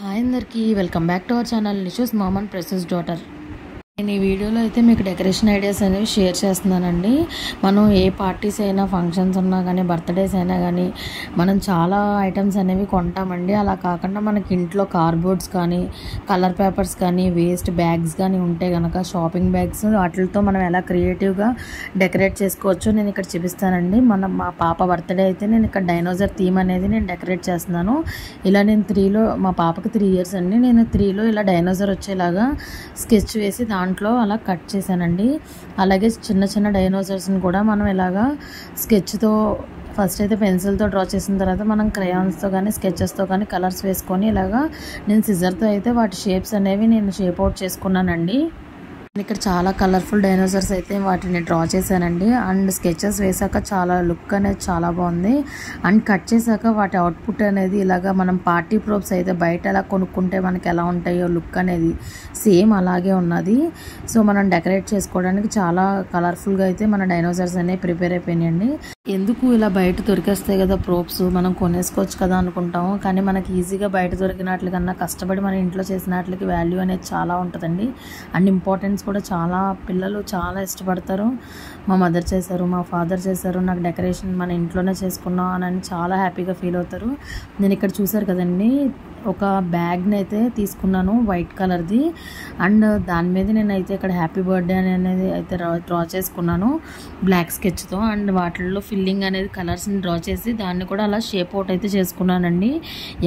Hi అందరికీ welcome back to our channel Nishu's mom and princess daughter. నేను ఈ వీడియోలో అయితే మీకు డెకరేషన్ ఐడియాస్ అనేవి షేర్ చేస్తున్నానండి. మనం ఏ పార్టీస్ అయినా ఫంక్షన్స్ ఉన్నా కానీ బర్త్డేస్ అయినా కానీ మనం చాలా ఐటమ్స్ అనేవి కొంటామండి. అలా కాకుండా మనకి ఇంట్లో కార్డ్బోర్డ్స్ కానీ కలర్ పేపర్స్ కానీ వేస్ట్ బ్యాగ్స్ కానీ ఉంటే కనుక షాపింగ్ బ్యాగ్స్ వాటితో మనం ఎలా క్రియేటివ్గా డెకరేట్ చేసుకోవచ్చో నేను ఇక్కడ చూపిస్తానండి. మా పాప బర్త్డే అయితే నేను ఇక్కడ డైనోసార్ థీమ్ అనేది నేను డెకరేట్ చేస్తున్నాను. ఇలా నేను మా పాపకి 3 years అండి. నేను 3లో ఇలా డైనోసార్ వచ్చేలాగా స్కెచ్ వేసి దాంట్లో అలా కట్ చేశానండి. అలాగే చిన్న చిన్న డైనోసార్స్ని కూడా మనం ఇలాగా స్కెచ్తో ఫస్ట్ అయితే పెన్సిల్తో డ్రా చేసిన తర్వాత మనం క్రయాన్స్తో కానీ స్కెచెస్తో కానీ కలర్స్ వేసుకొని ఇలాగా నేను సిజర్తో అయితే వాటి షేప్స్ అనేవి నేను షేప్ అవుట్ చేసుకున్నానండి. ఇక్కడ చాలా కలర్ఫుల్ డైనోసార్స్ అయితే వాటిని డ్రా చేశానండి. అండ్ స్కెచెస్ వేసాక చాలా లుక్ అనేది చాలా బాగుంది. అండ్ కట్ చేశాక వాటి అవుట్పుట్ అనేది ఇలాగా మనం పార్టీ ప్రోప్స్ అయితే బయట ఎలా కొనుక్కుంటే మనకి ఎలా ఉంటాయో లుక్ అనేది సేమ్ అలాగే ఉన్నది. సో మనం డెకరేట్ చేసుకోవడానికి చాలా కలర్ఫుల్గా అయితే మన డైనోసార్స్ అనేవి ప్రిపేర్ అయిపోయినాయండి. ఎందుకు ఇలా బయట దొరికేస్తాయి కదా ప్రోప్స్, మనం కొనేసుకోవచ్చు కదా అనుకుంటాము. కానీ మనకి ఈజీగా బయట దొరికినట్లు కన్నా కష్టపడి మన ఇంట్లో చేసినట్లకి వాల్యూ అనేది చాలా ఉంటుందండి. అండ్ ఇంపార్టెన్స్ కూడా చాలా పిల్లలు చాలా ఇష్టపడతారు. మా మదర్ చేశారు, మా ఫాదర్ చేశారు, నాకు డెకరేషన్ మన ఇంట్లోనే చేసుకున్నాం అని చాలా హ్యాపీగా ఫీల్ అవుతారు. నేను ఇక్కడ చూసారు కదండి ఒక బ్యాగ్ని అయితే తీసుకున్నాను వైట్ కలర్ది. అండ్ దాని మీద నేనైతే ఇక్కడ హ్యాపీ బర్త్డే అనేది అయితే డ్రా చేసుకున్నాను బ్లాక్ స్కెచ్తో. అండ్ వాటిల్లో ఫిల్లింగ్ అనేది కలర్స్ని డ్రా చేసి దాన్ని కూడా అలా షేప్ అవుట్ అయితే చేసుకున్నానండి.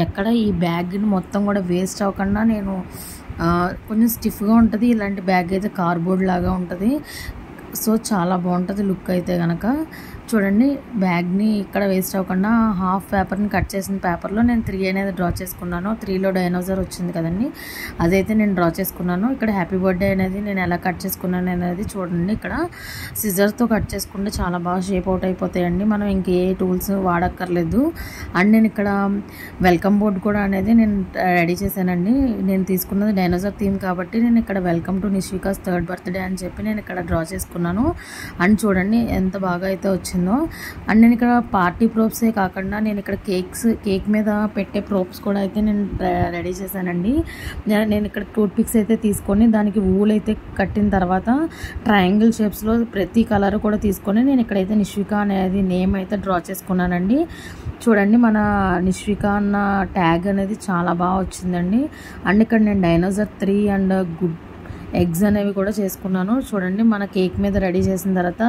ఎక్కడ ఈ బ్యాగ్ని మొత్తం కూడా వేస్ట్ అవ్వకుండా నేను కొంచెం స్టిఫ్గా ఉంటుంది. ఇలాంటి బ్యాగ్ అయితే కార్డ్బోర్డ్ లాగా ఉంటుంది. సో చాలా బాగుంటుంది లుక్ అయితే కనుక. చూడండి బ్యాగ్ని ఇక్కడ వేస్ట్ అవ్వకుండా హాఫ్ పేపర్ని కట్ చేసిన పేపర్లో నేను 3 అనేది డ్రా చేసుకున్నాను. 3లో డైనోసార్ వచ్చింది కదండి, అదైతే నేను డ్రా చేసుకున్నాను. ఇక్కడ హ్యాపీ బర్త్డే అనేది నేను ఎలా కట్ చేసుకున్నాను అనేది చూడండి. ఇక్కడ సిజర్తో కట్ చేసుకుంటే చాలా బాగా షేప్ అవుట్ అయిపోతాయండి. మనం ఇంకే టూల్స్ వాడక్కర్లేదు. అండ్ నేను ఇక్కడ వెల్కమ్ బోర్డ్ కూడా అనేది నేను రెడీ చేశానండి. నేను తీసుకున్నది డైనోసార్ థీమ్ కాబట్టి నేను ఇక్కడ వెల్కమ్ టు నిష్వికాస్ 3rd బర్త్డే అని చెప్పి నేను ఇక్కడ డ్రా చేసుకున్నాను. అండ్ చూడండి ఎంత బాగా అయితే వచ్చిందో. అండ్ నేను ఇక్కడ పార్టీ ప్రోప్సే కాకుండా నేను ఇక్కడ కేక్ మీద పెట్టే ప్రోప్స్ కూడా అయితే నేను రెడీ చేశానండి. నేను ఇక్కడ టూత్ పిక్స్ అయితే తీసుకొని దానికి వూల్ అయితే కట్టిన తర్వాత ట్రయాంగిల్ షేప్స్లో ప్రతి కలర్ కూడా తీసుకొని నేను ఇక్కడైతే నిష్విక అనేది నేమ్ అయితే డ్రా చేసుకున్నానండి. చూడండి మన నిష్విక అన్న ట్యాగ్ అనేది చాలా బాగా వచ్చిందండి. అండ్ ఇక్కడ నేను డైనోసార్ 3 అండ్ గుడ్ ఎగ్స్ అనేవి కూడా చేసుకున్నాను. చూడండి మన కేక్ మీద రెడీ చేసిన తర్వాత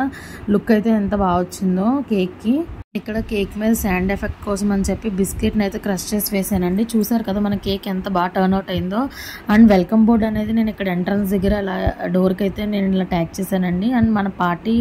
లుక్ అయితే ఎంత బాగా వచ్చిందో కేక్కి. ఇక్కడ కేక్ మీద శాండ్ ఎఫెక్ట్ కోసం అని చెప్పి బిస్కెట్ని అయితే క్రష్ చేసి వేసానండి. చూసారు కదా మన కేక్ ఎంత బాగా టర్న్ అవుట్ అయిందో. అండ్ వెల్కమ్ బోర్డ్ అనేది నేను ఇక్కడ ఎంట్రన్స్ దగ్గర ఇలా డోర్కి అయితే నేను ఇలా ట్యాగ్ చేశానండి. అండ్ మన పార్టీ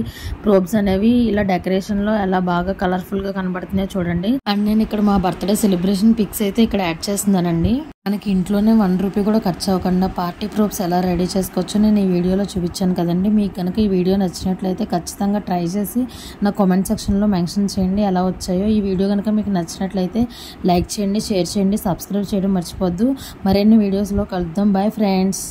ప్రోబ్స్ అనేవి ఇలా డెకరేషన్లో ఎలా బాగా కలర్ఫుల్గా కనబడుతున్నాయో చూడండి. అండ్ నేను ఇక్కడ మా బర్త్డే సెలబ్రేషన్ పిక్స్ అయితే ఇక్కడ యాడ్ చేస్తున్నానండి. మనకి ఇంట్లోనే 1 రూపీ కూడా ఖర్చు అవ్వకుండా పార్టీ ప్రోప్స్ ఎలా రెడీ చేసుకోవచ్చో నేను ఈ వీడియోలో చూపించాను కదండి. మీకు కనుక ఈ వీడియో నచ్చినట్లయితే ఖచ్చితంగా ట్రై చేసి నా కామెంట్ సెక్షన్లో మెన్షన్ చేయండి ఎలా వచ్చాయో. ఈ వీడియో కనుక మీకు నచ్చినట్లయితే లైక్ చేయండి, షేర్ చేయండి, సబ్స్క్రైబ్ చేయడం మర్చిపోద్దు. మరిన్ని వీడియోస్లో కలుద్దాం. Bye friends.